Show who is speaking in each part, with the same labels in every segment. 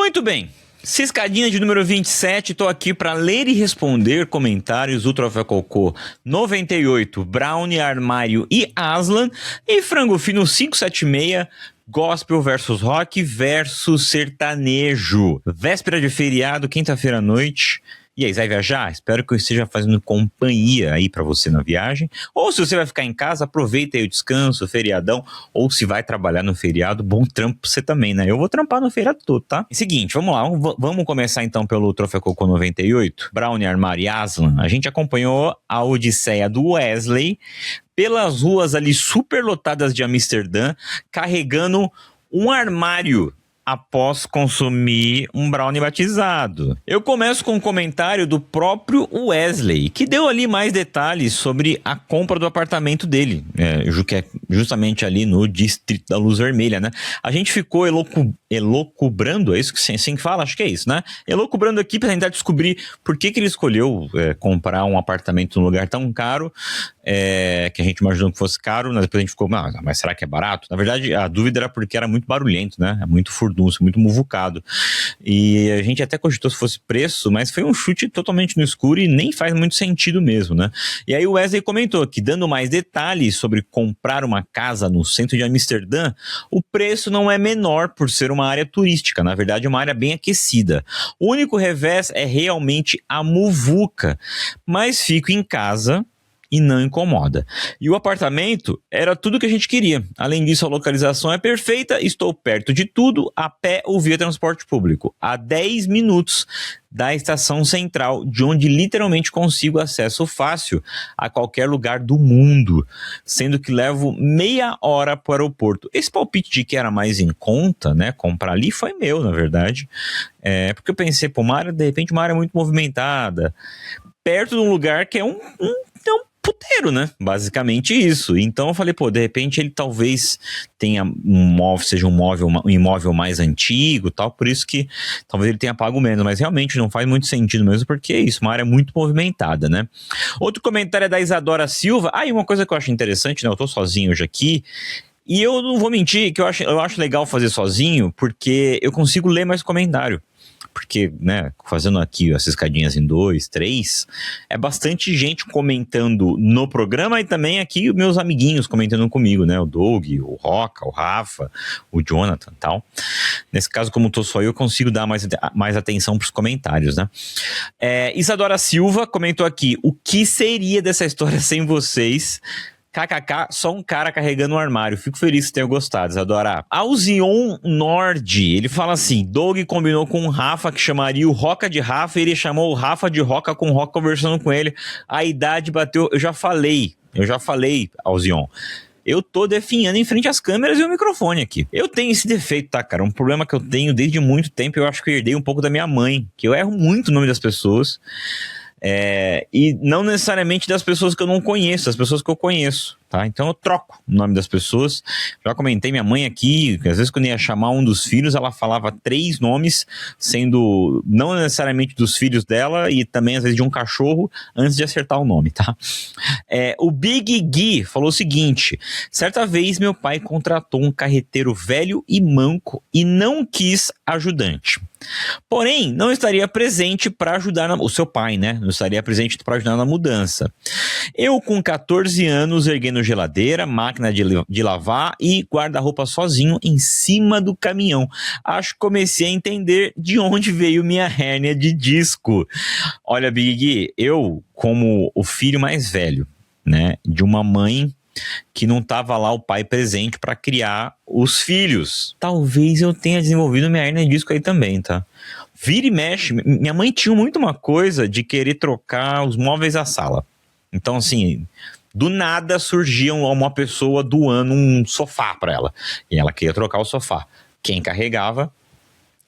Speaker 1: Muito bem. Ciscadinha de número 27, tô aqui para ler e responder comentários do Troféu Cocô 98, Brownie, Armário e Aslan, e Frango Fino 576, Gospel versus Rock versus Sertanejo. Véspera de feriado, quinta-feira à noite. E aí, vai viajar? Espero que eu esteja fazendo companhia aí pra você na viagem. Ou se você vai ficar em casa, aproveita aí o descanso, o feriadão. Ou se vai trabalhar no feriado, bom trampo pra você também, né? Eu vou trampar no feriado todo, tá? Seguinte, vamos lá. Vamos começar então pelo Troféu Cocô 98. Brownie, Armário e Aslan. A gente acompanhou a odisseia do Wesley pelas ruas ali super lotadas de Amsterdã, carregando um armário após consumir um brownie batizado. Eu começo com um comentário do próprio Wesley, que deu ali mais detalhes sobre a compra do apartamento dele, que é justamente ali no Distrito da Luz Vermelha, né? A gente ficou elocubrando, é isso que assim fala? Acho que é isso, né? Elocubrando aqui para tentar descobrir por que ele escolheu comprar um apartamento num lugar tão caro, que a gente imaginou que fosse caro, mas depois a gente ficou, mas será que é barato? Na verdade, a dúvida era porque era muito barulhento, né? É muito furdunço, muito muvucado. E a gente até cogitou se fosse preço, mas foi um chute totalmente no escuro e nem faz muito sentido mesmo, né? E aí o Wesley comentou que, dando mais detalhes sobre comprar uma casa no centro de Amsterdã, o preço não é menor por ser uma área turística, na verdade é uma área bem aquecida. O único revés é realmente a muvuca, mas fico em casa e não incomoda. E o apartamento era tudo que a gente queria. Além disso, a localização é perfeita, estou perto de tudo, a pé ou via transporte público. A 10 minutos da estação central, de onde literalmente consigo acesso fácil a qualquer lugar do mundo, sendo que levo meia hora para o aeroporto. Esse palpite de que era mais em conta, né, comprar ali, foi meu, na verdade. Porque eu pensei, de repente uma área muito movimentada, perto de um lugar que é um puteiro, né? Basicamente isso. Então eu falei, de repente ele talvez tenha seja um imóvel mais antigo, tal, por isso que talvez ele tenha pago menos, mas realmente não faz muito sentido mesmo, porque é isso, uma área muito movimentada, né? Outro comentário é da Isadora Silva. E uma coisa que eu acho interessante, né? Eu tô sozinho hoje aqui, e eu não vou mentir que eu acho legal fazer sozinho, porque eu consigo ler mais comentário. Porque, né, fazendo aqui as escadinhas em 2, 3, é bastante gente comentando no programa e também aqui os meus amiguinhos comentando comigo, né, o Doug, o Roca, o Rafa, o Jonathan e tal. Nesse caso, como tô só eu consigo dar mais atenção pros comentários, né. Isadora Silva comentou aqui, o que seria dessa história sem vocês? KKK, só um cara carregando um armário. Fico feliz que tenham gostado, Isadora. Alzion Nord, ele fala assim, Doug combinou com o Rafa que chamaria o Roca de Rafa e ele chamou o Rafa de Roca com o Roca conversando com ele. A idade bateu, eu já falei, Alzion. Eu tô definhando em frente às câmeras e o microfone aqui. Eu tenho esse defeito, tá, cara? Um problema que eu tenho desde muito tempo, eu acho que eu herdei um pouco da minha mãe, que eu erro muito o nome das pessoas. E não necessariamente das pessoas que eu não conheço, das pessoas que eu conheço, tá? Então eu troco o nome das pessoas. Já comentei minha mãe aqui, que às vezes quando ia chamar um dos filhos, ela falava 3 nomes, sendo não necessariamente dos filhos dela e também às vezes de um cachorro, antes de acertar o nome, tá? O Big Gui falou o seguinte, certa vez meu pai contratou um carreteiro velho e manco e não quis ajudante. Porém, não estaria presente para ajudar o seu pai, né? Não estaria presente para ajudar na mudança. Eu, com 14 anos, erguendo geladeira, máquina de lavar e guarda-roupa sozinho em cima do caminhão. Acho que comecei a entender de onde veio minha hérnia de disco. Olha, Big, eu, como o filho mais velho, né, de uma mãe que não tava lá o pai presente para criar os filhos. Talvez eu tenha desenvolvido minha hérnia de disco aí também, tá? Vira e mexe, minha mãe tinha muito uma coisa de querer trocar os móveis da sala. Então, assim, do nada surgia uma pessoa doando um sofá para ela. E ela queria trocar o sofá. Quem carregava?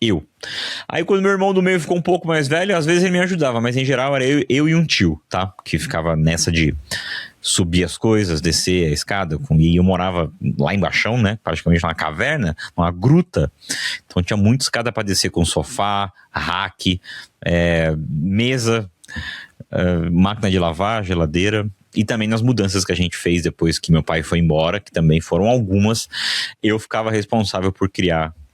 Speaker 1: Eu. Aí quando meu irmão do meio ficou um pouco mais velho, às vezes ele me ajudava, mas em geral era eu e um tio, tá? Que ficava nessa de subir as coisas, descer a escada, e eu morava lá embaixo, né, praticamente numa caverna, numa gruta, então tinha muita escada para descer com sofá, rack, mesa, máquina de lavar, geladeira, e também nas mudanças que a gente fez depois que meu pai foi embora, que também foram algumas, eu ficava responsável por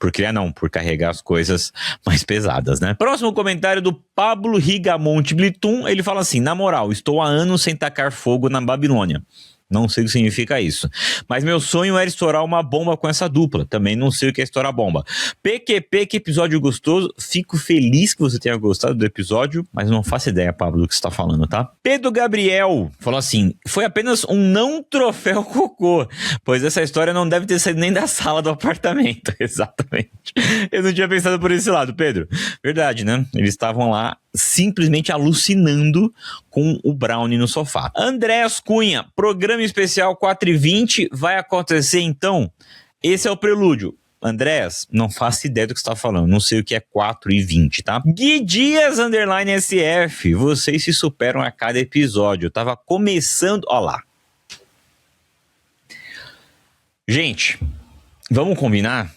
Speaker 1: por criar não, por carregar as coisas mais pesadas, né? Próximo comentário do Pablo Rigamonte Blitum, ele fala assim: na moral, estou há anos sem tacar fogo na Babilônia. Não sei o que significa isso. Mas meu sonho era estourar uma bomba com essa dupla. Também não sei o que é estourar bomba. PQP, que episódio gostoso. Fico feliz que você tenha gostado do episódio, mas não faço ideia, Pablo, do que você está falando, tá? Pedro Gabriel falou assim: foi apenas um não troféu cocô, pois essa história não deve ter saído nem da sala do apartamento. Exatamente. Eu não tinha pensado por esse lado, Pedro. Verdade, né? Eles estavam lá simplesmente alucinando com o Brownie no sofá. Andréas Cunha, programa especial 4h20 vai acontecer então? Esse é o prelúdio. Andréas, não faço ideia do que você está falando, não sei o que é 4h20, tá? Gui Dias, _SF, vocês se superam a cada episódio. Eu tava começando, ó lá. Gente, vamos combinar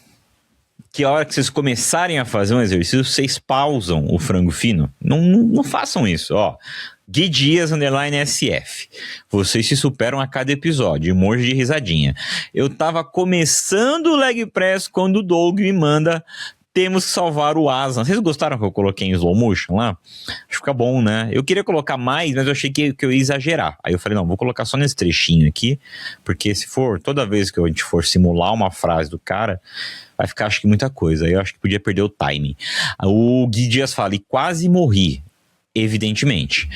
Speaker 1: que a hora que vocês começarem a fazer um exercício, vocês pausam o frango fino. Não façam isso, ó. Gui Dias, _SF. Vocês se superam a cada episódio. Emoji de risadinha. Eu tava começando o leg press quando o Doug me manda: temos que salvar o Aslan. Vocês gostaram que eu coloquei em slow motion lá? Acho que fica bom, né? Eu queria colocar mais, mas eu achei que eu ia exagerar. Aí eu falei, não, vou colocar só nesse trechinho aqui, porque se for, toda vez que a gente for simular uma frase do cara, vai ficar, acho que, muita coisa. Aí eu acho que podia perder o timing. O Gui Dias fala: e quase morri. Evidentemente.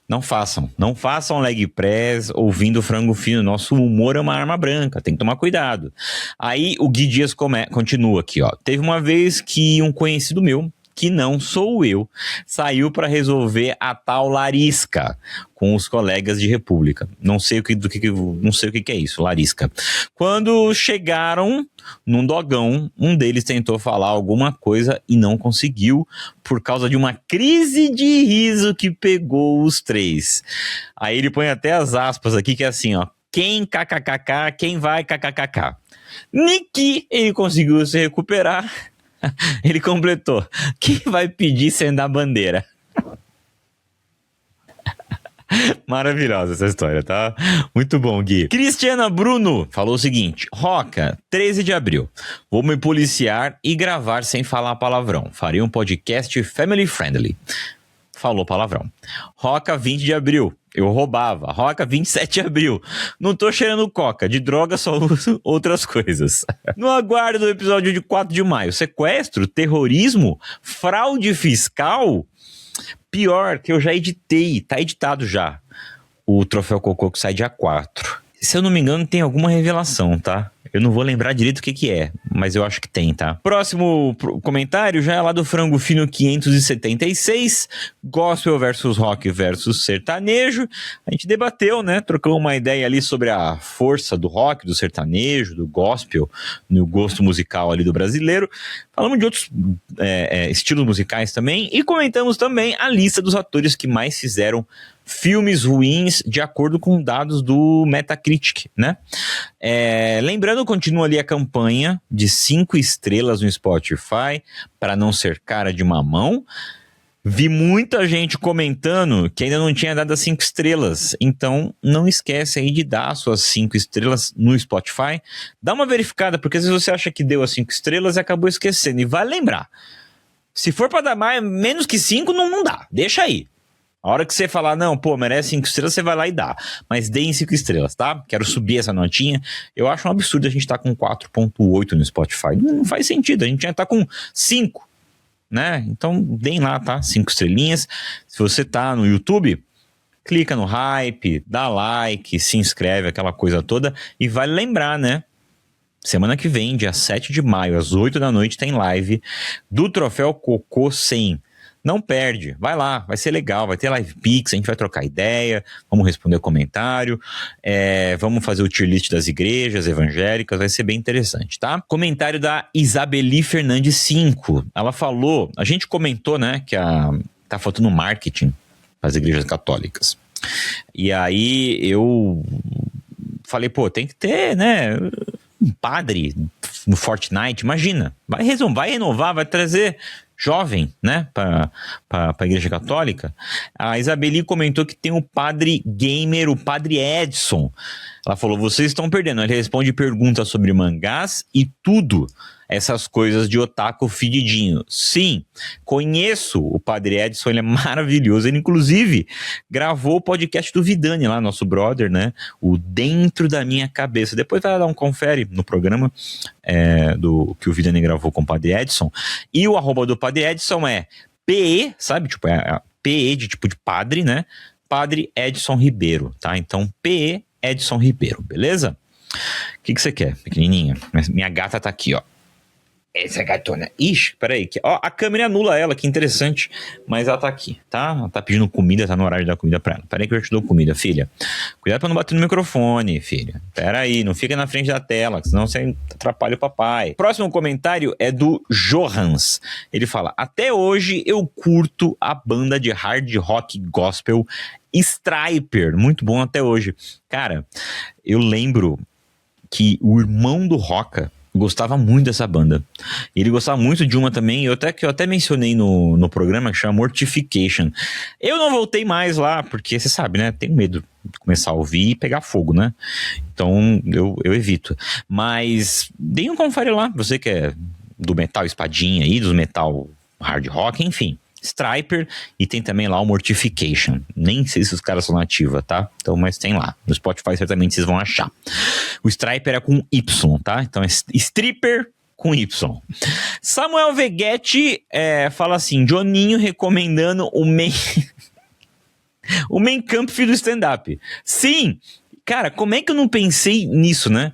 Speaker 1: Não façam leg press ouvindo frango fino. Nosso humor é uma arma branca, tem que tomar cuidado. Aí o Gui Dias continua aqui, ó. Teve uma vez que um conhecido meu, que não sou eu, saiu para resolver a tal Larisca com os colegas de República. Não sei o que é isso, Larisca. Quando chegaram num dogão, um deles tentou falar alguma coisa e não conseguiu por causa de uma crise de riso que pegou os três. Aí ele põe até as aspas aqui, que é assim, ó: quem kkkk, quem vai kkkk. Niki, ele conseguiu se recuperar. Ele completou: quem vai pedir sem dar bandeira? Maravilhosa essa história, tá? Muito bom, Gui. Cristiana Bruno falou o seguinte: Roca, 13 de abril. Vou me policiar e gravar sem falar palavrão. Farei um podcast family friendly. Falou palavrão. Roca, 20 de abril. Eu roubava. Roca, 27 de abril. Não tô cheirando coca. De droga só uso outras coisas. No aguardo do episódio de 4 de maio. Sequestro, terrorismo, fraude fiscal. Pior, que eu já editei. Tá editado já. O Troféu Cocô, que sai dia 4. Se eu não me engano, tem alguma revelação, tá? Eu não vou lembrar direito o que é, mas eu acho que tem, tá? Próximo comentário já é lá do Frango Fino 576, Gospel versus Rock versus Sertanejo. A gente debateu, né? Trocou uma ideia ali sobre a força do rock, do sertanejo, do gospel, no gosto musical ali do brasileiro. Falamos de outros estilos musicais também e comentamos também a lista dos atores que mais fizeram filmes ruins de acordo com dados do Metacritic, né? Lembrando, continua ali a campanha de 5 estrelas no Spotify para não ser cara de mamão. Vi muita gente comentando que ainda não tinha dado as 5 estrelas, então não esquece aí de dar as suas 5 estrelas no Spotify. Dá uma verificada, porque às vezes você acha que deu as 5 estrelas e acabou esquecendo. E vai lembrar, se for para dar menos que 5, não dá, deixa aí. A hora que você falar, não, pô, merece 5 estrelas, você vai lá e dá. Mas deem 5 estrelas, tá? Quero subir essa notinha. Eu acho um absurdo a gente estar com 4.8 no Spotify. Não faz sentido, a gente já está com 5, né? Então, deem lá, tá? 5 estrelinhas. Se você tá no YouTube, clica no hype, dá like, se inscreve, aquela coisa toda. E vale lembrar, né? Semana que vem, dia 7 de maio, às 8 da noite, tem live do Troféu Cocô 100. Não perde, vai lá, vai ser legal, vai ter live pix, a gente vai trocar ideia, vamos responder comentário, vamos fazer o tier list das igrejas evangélicas, vai ser bem interessante, tá? Comentário da Isabeli Fernandes 5, ela falou, a gente comentou, né, que tá faltando marketing das igrejas católicas, e aí eu falei, pô, tem que ter, né, um padre no Fortnite, imagina, vai renovar, vai trazer jovem, né, para a igreja católica. A Isabeli comentou que tem o padre gamer, o padre Edson. Ela falou, vocês estão perdendo. Ele responde perguntas sobre mangás e tudo. Essas coisas de otaku fedidinho. Sim, conheço o Padre Edson, ele é maravilhoso. Ele, inclusive, gravou o podcast do Vidani lá, nosso brother, né? O Dentro da Minha Cabeça. Depois vai dar um confere no programa do que o Vidani gravou com o Padre Edson. E o @ do Padre Edson é PE, sabe? Tipo, é PE de tipo de padre, né? Padre Edson Ribeiro, tá? Então, PE Edson Ribeiro, beleza? O que você quer, pequenininha? Minha gata tá aqui, ó. Essa gatona. Ixi, peraí. Ó, a câmera anula ela, que interessante. Mas ela tá aqui, tá? Ela tá pedindo comida, tá no horário de dar comida pra ela. Peraí que eu te dou comida, filha. Cuidado pra não bater no microfone, filha. Peraí, não fica na frente da tela, senão você atrapalha o papai. Próximo comentário é do Johans. Ele fala, até hoje eu curto a banda de hard rock gospel Stryper. Muito bom até hoje. Cara, eu lembro que o irmão do Roca gostava muito dessa banda. Ele gostava muito de uma também, que eu até mencionei no programa, que chama Mortification. Eu não voltei mais lá, porque você sabe, né? Tenho medo de começar a ouvir e pegar fogo, né? Então eu evito. Mas deem um confere lá, você que é do metal espadinha aí, do metal hard rock, enfim. Stryper, e tem também lá o Mortification. Nem sei se os caras são nativa, tá? Então, mas tem lá. No Spotify certamente vocês vão achar. O Stryper é com Y, tá? Então é Stripper com Y. Samuel Veguetti fala assim, Joninho recomendando o o Mein Kampf do stand-up. Sim! Cara, como é que eu não pensei nisso, né?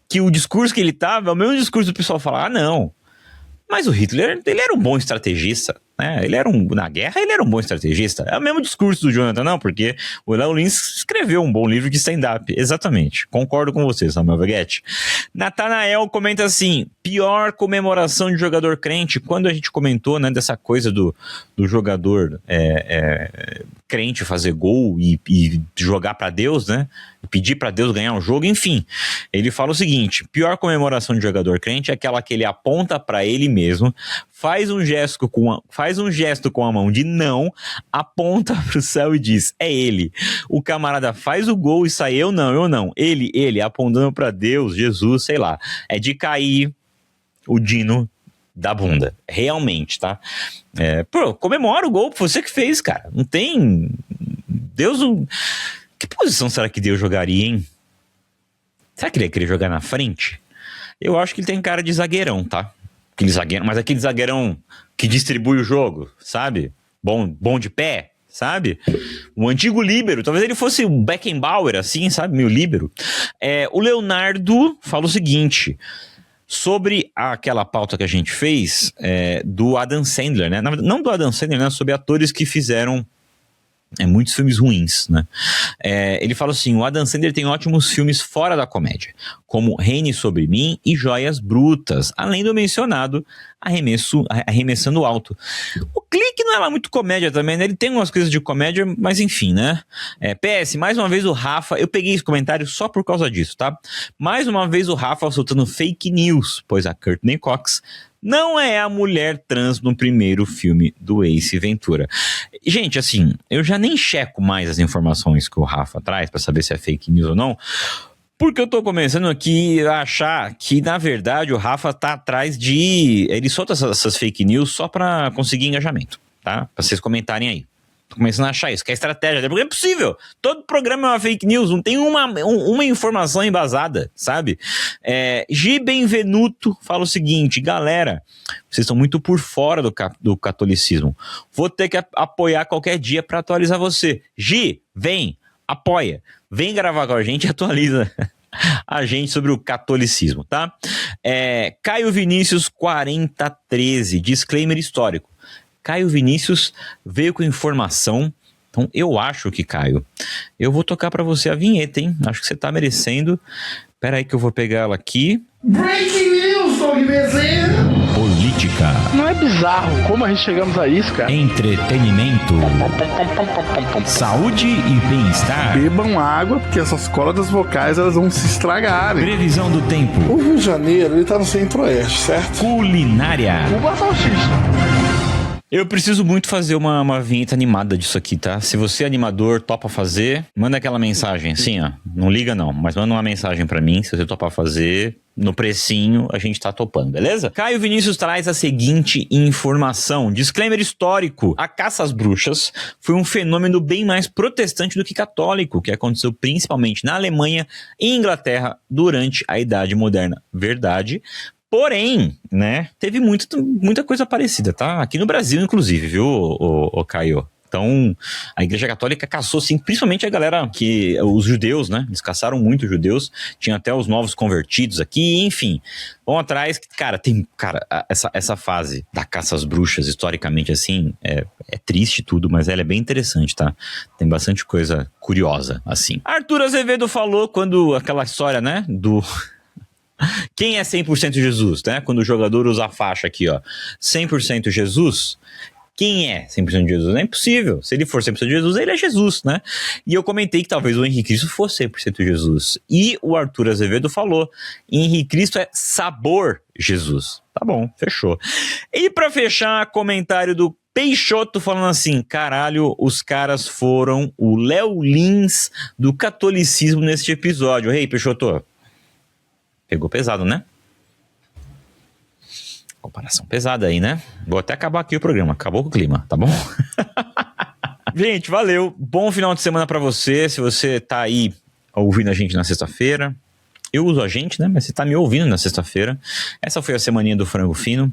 Speaker 1: Que o discurso que ele tava é o mesmo discurso do pessoal falar, ah, não. Mas o Hitler, ele era um bom estrategista, né? Na guerra, ele era um bom estrategista. É o mesmo discurso do Jonathan, não, porque o Léo Lins escreveu um bom livro de stand-up. Exatamente. Concordo com você, Samuel Veguetti. Natanael comenta assim, pior comemoração de jogador crente. Quando a gente comentou, né, dessa coisa do jogador crente fazer gol e jogar pra Deus, né? Pedir pra Deus ganhar um jogo, enfim. Ele fala o seguinte, pior comemoração de jogador crente é aquela que ele aponta pra ele mesmo, faz um gesto com a mão de não, aponta pro céu e diz, é ele. O camarada faz o gol e sai, eu não. Ele, apontando pra Deus, Jesus, sei lá. É de cair o Dino da bunda. Realmente, tá? Comemora o gol, você que fez, cara. Não tem... Deus não... Que posição será que Deus jogaria, hein? Será que ele ia querer jogar na frente? Eu acho que ele tem cara de zagueirão, tá? Mas aquele zagueirão que distribui o jogo, sabe? Bom de pé, sabe? O antigo líbero, talvez ele fosse o Beckenbauer, assim, sabe? Meio líbero. O Leonardo fala o seguinte, sobre aquela pauta que a gente fez do Adam Sandler, né? Não do Adam Sandler, né? Sobre atores que fizeram muitos filmes ruins, né? Ele fala assim, o Adam Sandler tem ótimos filmes fora da comédia, como Reine Sobre Mim e Joias Brutas, além do mencionado Arremessando Alto. O Clique não é lá muito comédia também, né? Ele tem umas coisas de comédia, mas enfim, né? PS, mais uma vez o Rafa, eu peguei esse comentário só por causa disso, tá? Mais uma vez o Rafa soltando fake news, pois a Courtney Cox não é a mulher trans no primeiro filme do Ace Ventura. Gente, assim, eu já nem checo mais as informações que o Rafa traz pra saber se é fake news ou não, porque eu tô começando aqui a achar que, na verdade, o Rafa tá atrás de... Ele solta essas fake news só pra conseguir engajamento, tá? Pra vocês comentarem aí. Tô começando a achar isso, que é estratégia, porque é possível. Todo programa é uma fake news, não tem uma informação embasada, sabe? G. Benvenuto fala o seguinte, galera, vocês estão muito por fora do catolicismo. Vou ter que apoiar qualquer dia pra atualizar você. Gi, vem, apoia. Vem gravar com a gente e atualiza a gente sobre o catolicismo, tá? Caio Vinícius 4013, disclaimer histórico. Caio Vinícius veio com informação, então eu acho que, Caio, eu vou tocar pra você a vinheta, hein? Acho que você tá merecendo. Pera aí que eu vou pegar ela aqui.
Speaker 2: Breaking news, Doug Bezerra!
Speaker 1: Política.
Speaker 2: Não é bizarro como a gente chegamos a isso, cara?
Speaker 1: Entretenimento. Saúde e bem-estar.
Speaker 2: Bebam água, porque essas cordas vocais elas vão se estragarem.
Speaker 1: Previsão do tempo.
Speaker 2: O Rio de Janeiro, ele tá no centro-oeste, certo?
Speaker 1: Culinária.
Speaker 2: Uva salsicha.
Speaker 1: Eu preciso muito fazer uma vinheta animada disso aqui, tá? Se você é animador, topa fazer, manda aquela mensagem, assim, ó. Não liga não, mas manda uma mensagem pra mim, se você topa fazer, no precinho, a gente tá topando, beleza? Caio Vinícius traz a seguinte informação. Disclaimer histórico. A caça às bruxas foi um fenômeno bem mais protestante do que católico, que aconteceu principalmente na Alemanha e Inglaterra durante a Idade Moderna. Verdade. Porém, né, teve muita coisa parecida, tá? Aqui no Brasil, inclusive, viu, o Caio? Então, a Igreja Católica caçou, sim, principalmente a galera os judeus, né? Eles caçaram muito os judeus, tinha até os novos convertidos aqui, enfim. Vão atrás, cara, essa fase da caça às bruxas, historicamente, assim, é triste tudo, mas ela é bem interessante, tá? Tem bastante coisa curiosa, assim. Arthur Azevedo falou quando aquela história, né, do... Quem é 100% Jesus, né? Quando o jogador usa a faixa aqui, ó, 100% Jesus, quem é 100% Jesus? É impossível. Se ele for 100% Jesus, ele é Jesus, né? E eu comentei que talvez o Henrique Cristo fosse 100% Jesus. E o Arthur Azevedo falou, Henrique Cristo é sabor Jesus. Tá bom, fechou. E pra fechar, comentário do Peixoto falando assim, caralho, os caras foram o Léo Lins do catolicismo neste episódio. Ei, Peixoto, pegou pesado, né? Comparação pesada aí, né? Vou até acabar aqui o programa. Acabou com o clima, tá bom? Gente, valeu. Bom final de semana pra você. Se você tá aí ouvindo a gente na sexta-feira. Eu uso a gente, né? Mas você tá me ouvindo na sexta-feira. Essa foi a semaninha do Frango Fino.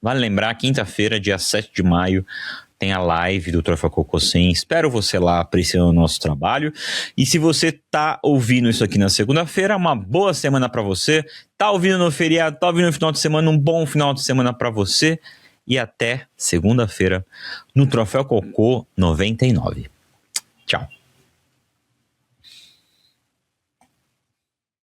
Speaker 1: Vale lembrar, quinta-feira, dia 7 de maio, tem a live do Troféu Cocô Sim. Espero você lá apreciando o nosso trabalho. E se você tá ouvindo isso aqui na segunda-feira, uma boa semana pra você. Tá ouvindo no feriado, tá ouvindo no final de semana, um bom final de semana pra você. E até segunda-feira no Troféu Cocô 99. Tchau.